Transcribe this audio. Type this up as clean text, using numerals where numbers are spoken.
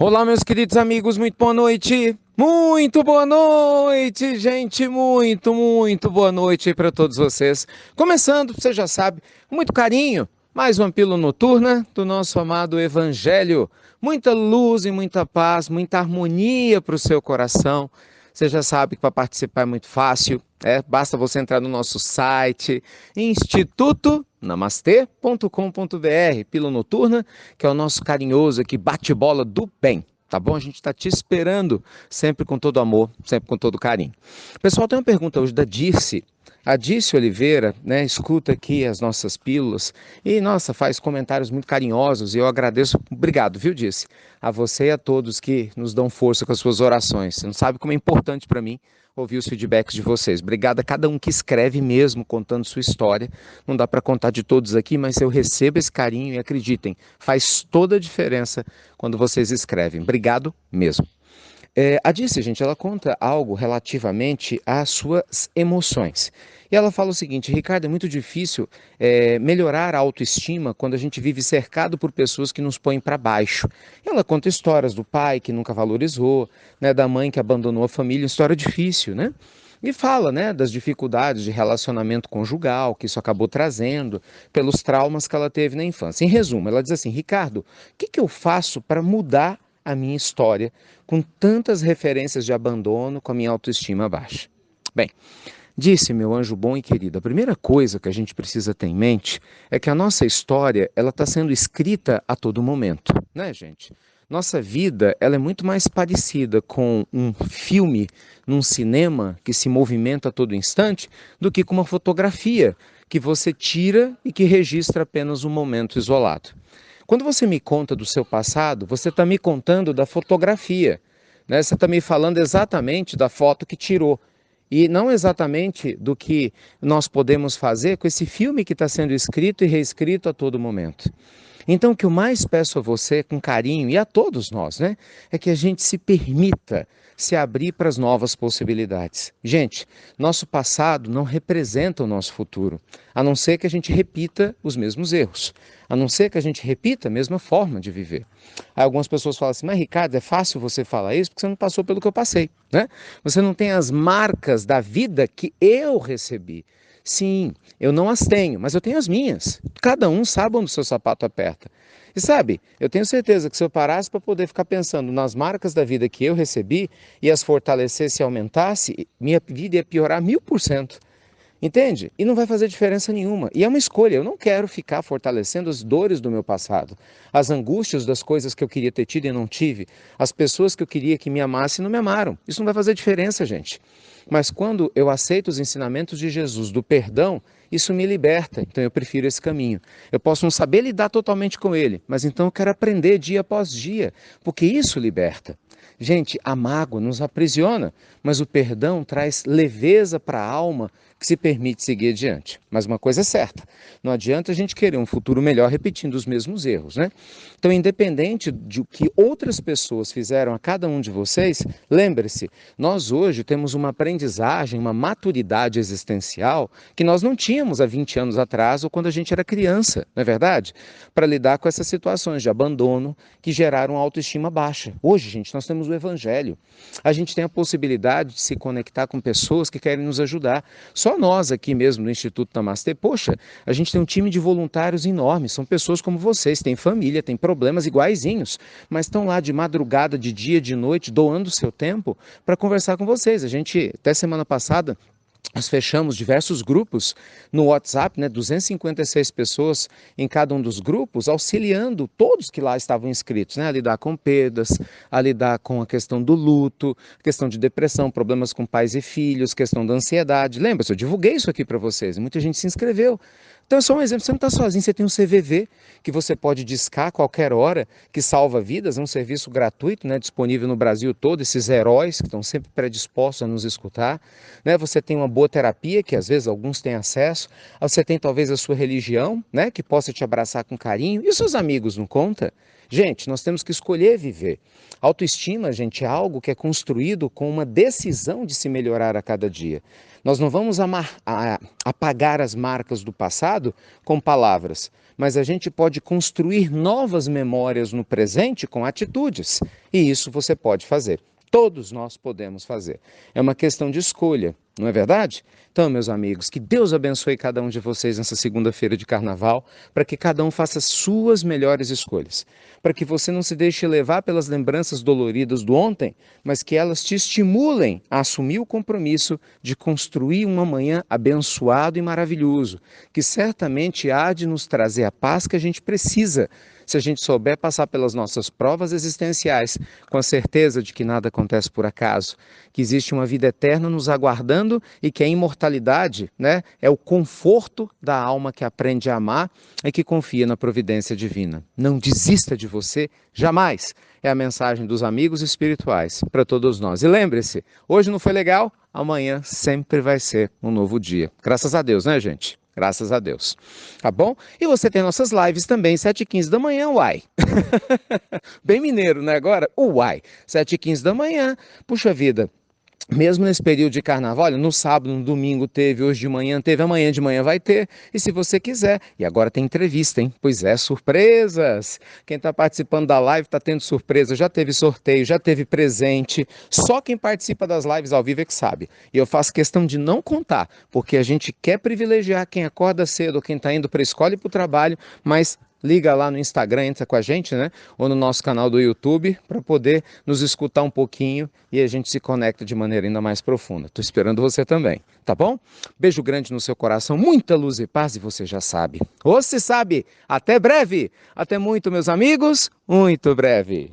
Olá, meus queridos amigos, muito boa noite. Muito boa noite, gente, muito boa noite para todos vocês. Começando, você já sabe, com muito carinho, mais uma pílula noturna do nosso amado Evangelho. Muita luz e muita paz, muita harmonia para o seu coração. Você já sabe que para participar é muito fácil, basta você entrar no nosso site, institutonamastê.com.br, pílula noturna, que é o nosso carinhoso aqui, bate-bola do bem. Tá bom? A gente está te esperando sempre com todo amor, sempre com todo carinho. Pessoal, tem uma pergunta hoje da Dirce. A Dirce Oliveira, né, escuta aqui as nossas pílulas e, nossa, faz comentários muito carinhosos e eu agradeço. Obrigado, viu, Dirce? A você e a todos que nos dão força com as suas orações. Você não sabe como é importante para mim ouvir os feedbacks de vocês. Obrigado a cada um que escreve mesmo, contando sua história. Não dá para contar de todos aqui, mas eu recebo esse carinho e acreditem, faz toda a diferença quando vocês escrevem. Obrigado mesmo. A Dirce, gente, ela conta algo relativamente às suas emoções. E ela fala o seguinte: Ricardo, é muito difícil melhorar a autoestima quando a gente vive cercado por pessoas que nos põem para baixo. E ela conta histórias do pai que nunca valorizou, né, da mãe que abandonou a família, história difícil, né? E fala, né, das dificuldades de relacionamento conjugal que isso acabou trazendo, pelos traumas que ela teve na infância. Em resumo, ela diz assim: Ricardo, o que eu faço para mudar a minha história com tantas referências de abandono, com a minha autoestima baixa? Bem, disse meu anjo bom e querido, a primeira coisa que a gente precisa ter em mente é que a nossa história, ela está sendo escrita a todo momento, né, gente? Nossa vida, ela é muito mais parecida com um filme num cinema que se movimenta a todo instante do que com uma fotografia que você tira e que registra apenas um momento isolado. Quando você me conta do seu passado, você está me contando da fotografia, né? Você está me falando exatamente da foto que tirou e não exatamente do que nós podemos fazer com esse filme que está sendo escrito e reescrito a todo momento. Então, o que eu mais peço a você, com carinho, e a todos nós, né, é que a gente se permita se abrir para as novas possibilidades. Gente, nosso passado não representa o nosso futuro, a não ser que a gente repita os mesmos erros, a não ser que a gente repita a mesma forma de viver. Aí algumas pessoas falam assim: mas Ricardo, é fácil você falar isso porque você não passou pelo que eu passei, né? Você não tem as marcas da vida que eu recebi. Sim, eu não as tenho, mas eu tenho as minhas. Cada um sabe onde o seu sapato aperta. E sabe, eu tenho certeza que se eu parasse para poder ficar pensando nas marcas da vida que eu recebi e as fortalecesse e aumentasse, minha vida ia piorar 1000%. Entende? E não vai fazer diferença nenhuma. E é uma escolha. Eu não quero ficar fortalecendo as dores do meu passado, as angústias das coisas que eu queria ter tido e não tive, as pessoas que eu queria que me amassem e não me amaram. Isso não vai fazer diferença, gente. Mas quando eu aceito os ensinamentos de Jesus do perdão, isso me liberta. Então eu prefiro esse caminho. Eu posso não saber lidar totalmente com ele, mas então eu quero aprender dia após dia, porque isso liberta. Gente, a mágoa nos aprisiona, mas o perdão traz leveza para a alma que se permite seguir adiante. Mas uma coisa é certa, não adianta a gente querer um futuro melhor repetindo os mesmos erros, né? Então, independente de o que outras pessoas fizeram a cada um de vocês, lembre-se, nós hoje temos uma aprendizagem, uma maturidade existencial que nós não tínhamos há 20 anos atrás ou quando a gente era criança, não é verdade? Para lidar com essas situações de abandono que geraram autoestima baixa. Hoje, gente, nós temos o Evangelho. A gente tem a possibilidade de se conectar com pessoas que querem nos ajudar. Só nós aqui mesmo no Instituto Namastê, poxa, a gente tem um time de voluntários enorme, são pessoas como vocês, têm família, têm problemas iguaizinhos, mas estão lá de madrugada, de dia, de noite, doando o seu tempo para conversar com vocês. A gente, até semana passada, nós fechamos diversos grupos no WhatsApp, né, 256 pessoas em cada um dos grupos, auxiliando todos que lá estavam inscritos, né, a lidar com perdas, a lidar com a questão do luto, questão de depressão, problemas com pais e filhos, questão da ansiedade. Lembra-se, eu divulguei isso aqui para vocês, muita gente se inscreveu. Então é só um exemplo, você não está sozinho, você tem um CVV que você pode discar a qualquer hora, que salva vidas, é um serviço gratuito, né, disponível no Brasil todo, esses heróis que estão sempre predispostos a nos escutar, né, você tem uma boa terapia, que às vezes alguns têm acesso, você tem talvez a sua religião, né, que possa te abraçar com carinho, e os seus amigos não conta? Gente, nós temos que escolher viver. Autoestima, gente, é algo que é construído com uma decisão de se melhorar a cada dia. Nós não vamos apagar as marcas do passado com palavras, mas a gente pode construir novas memórias no presente com atitudes. E isso você pode fazer. Todos nós podemos fazer. É uma questão de escolha, não é verdade? Então, meus amigos, que Deus abençoe cada um de vocês nessa segunda-feira de carnaval, para que cada um faça suas melhores escolhas, para que você não se deixe levar pelas lembranças doloridas do ontem, mas que elas te estimulem a assumir o compromisso de construir um amanhã abençoado e maravilhoso, que certamente há de nos trazer a paz que a gente precisa, se a gente souber passar pelas nossas provas existenciais, com a certeza de que nada acontece por acaso, que existe uma vida eterna nos aguardando e que a imortalidade, né, é o conforto da alma que aprende a amar e que confia na providência divina. Não desista de você, jamais. É a mensagem dos amigos espirituais para todos nós. E lembre-se, hoje não foi legal, amanhã sempre vai ser um novo dia. Graças a Deus, né, gente? Graças a Deus. Tá bom? E você tem nossas lives também, 7h15 da manhã, uai. Bem mineiro, né? Agora, uai. 7h15 da manhã. Puxa vida. Mesmo nesse período de carnaval, olha, no sábado, no domingo teve, hoje de manhã teve, amanhã de manhã vai ter, e se você quiser. E agora tem entrevista, hein? Pois é, surpresas! Quem está participando da live está tendo surpresa, já teve sorteio, já teve presente. Só quem participa das lives ao vivo é que sabe. E eu faço questão de não contar, porque a gente quer privilegiar quem acorda cedo, quem está indo para a escola e para o trabalho, mas liga lá no Instagram, entra com a gente, né? Ou no nosso canal do YouTube, para poder nos escutar um pouquinho e a gente se conecta de maneira ainda mais profunda. Estou esperando você também, tá bom? Beijo grande no seu coração, muita luz e paz, e você já sabe. Ou se sabe, até breve! Até muito, meus amigos, muito breve!